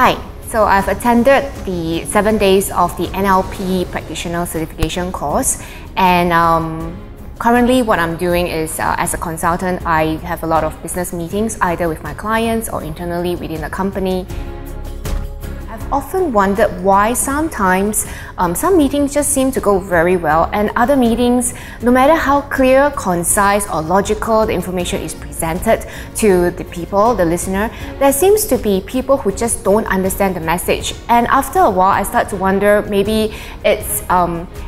Hi, so I've attended the 7 days of the NLP Practitioner certification course, and currently what I'm doing is as a consultant, I have a lot of business meetings either with my clients or internally within the company. I've often wondered why sometimes some meetings just seem to go very well, and other meetings, no matter how clear, concise or logical the information is presented to the people, the listener, there seems to be people who just don't understand the message. And after a while, I start to wonder, maybe it's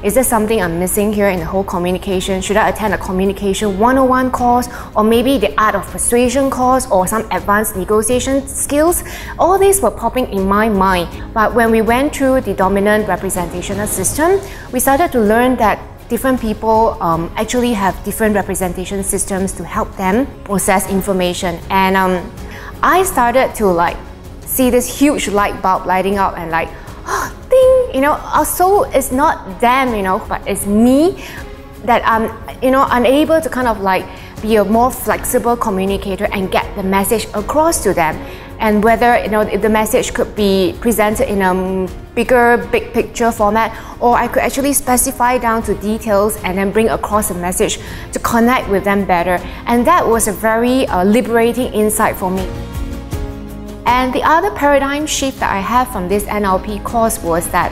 is there something I'm missing here in the whole communication? Should I attend a communication 101 course, or maybe the art of persuasion course, or some advanced negotiation skills? All these were popping in my mind. But when we went through the dominant representational system, we started to learn that different people actually have different representation systems to help them process information. And I started to see this huge light bulb lighting up and oh, ding, our soul is not them, but it's me, that I'm, unable to kind of be a more flexible communicator and get the message across to them. And whether if the message could be presented in a big picture format, or I could actually specify down to details and then bring across a message to connect with them better. And that was a very liberating insight for me. And the other paradigm shift that I have from this NLP course was that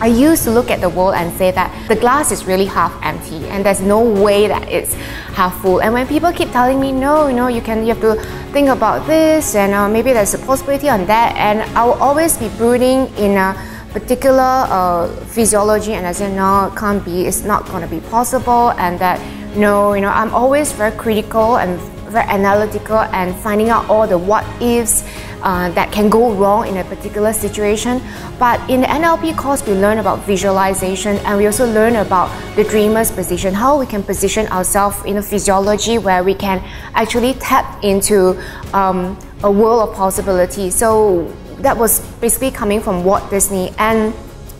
I used to look at the world and say that the glass is really half empty and there's no way that it's half full. And when people keep telling me, no, you have to think about this, and maybe there's a possibility on that, and I will always be brooding in a particular physiology, and I say, no, it can't be, it's not going to be possible, and that, no, I'm always very critical and very analytical and finding out all the what ifs that can go wrong in a particular situation. But in the NLP course, we learn about visualization, and we also learn about the dreamer's position, how we can position ourselves in a physiology where we can actually tap into a world of possibility. So that was basically coming from Walt Disney. And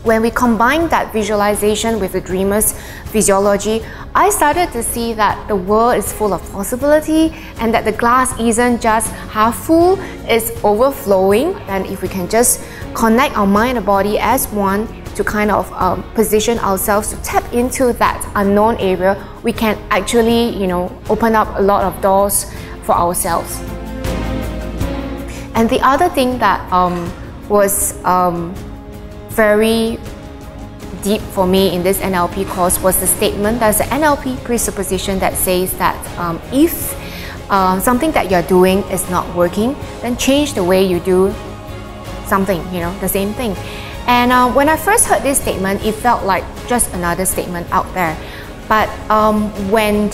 when we combine that visualization with the dreamer's physiology, I started to see that the world is full of possibility, and that the glass isn't just half full, it's overflowing. And if we can just connect our mind and body as one to kind of position ourselves to tap into that unknown area, we can actually, open up a lot of doors for ourselves. And the other thing that was very deep for me in this NLP course was the statement. There's an NLP presupposition that says that if something that you're doing is not working, then change the way you do something, the same thing. And when I first heard this statement, it felt like just another statement out there. But when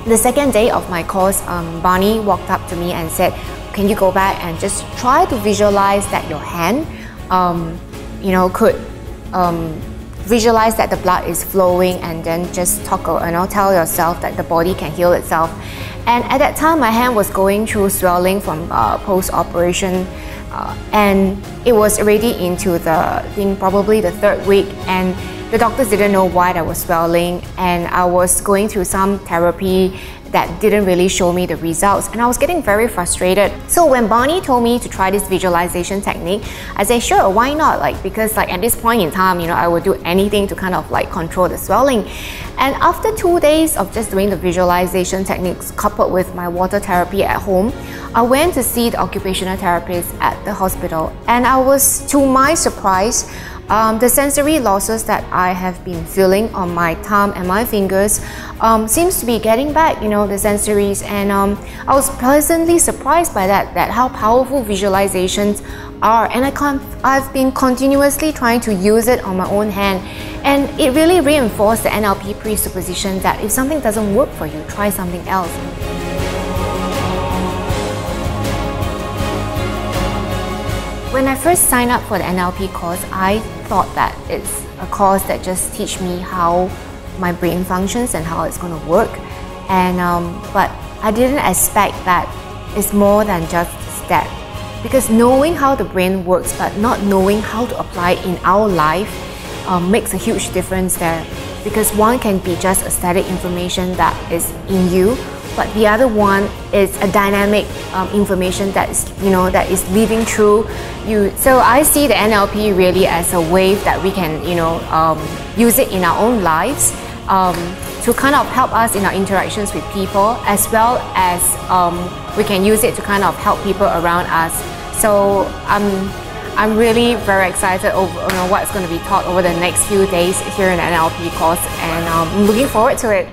the second day of my course, Barney walked up to me and said, can you go back and just try to visualize that your hand could visualize that the blood is flowing, and then just tell yourself that the body can heal itself. And at that time, my hand was going through swelling from post-operation, and it was already into probably the 3rd week, and the doctors didn't know why I was swelling, and I was going through some therapy that didn't really show me the results, and I was getting very frustrated. So when Barney told me to try this visualization technique, I said, sure, why not? Because at this point in time, I would do anything to kind of control the swelling. And after 2 days of just doing the visualization techniques coupled with my water therapy at home, I went to see the occupational therapist at the hospital, and I was, to my surprise, the sensory losses that I have been feeling on my thumb and my fingers seems to be getting back, the sensories. And I was pleasantly surprised by that how powerful visualizations are. And I've been continuously trying to use it on my own hand. And it really reinforced the NLP presupposition that if something doesn't work for you, try something else. When I first signed up for the NLP course, I thought that it's a course that just teach me how my brain functions and how it's going to work. And but I didn't expect that it's more than just that. Because knowing how the brain works but not knowing how to apply it in our life makes a huge difference there. Because one can be just a static information that is in you, but the other one is a dynamic information that is living through you. So I see the NLP really as a way that we can use it in our own lives to kind of help us in our interactions with people, as well as we can use it to kind of help people around us. So I'm really very excited over what's going to be taught over the next few days here in the NLP course, and I'm looking forward to it.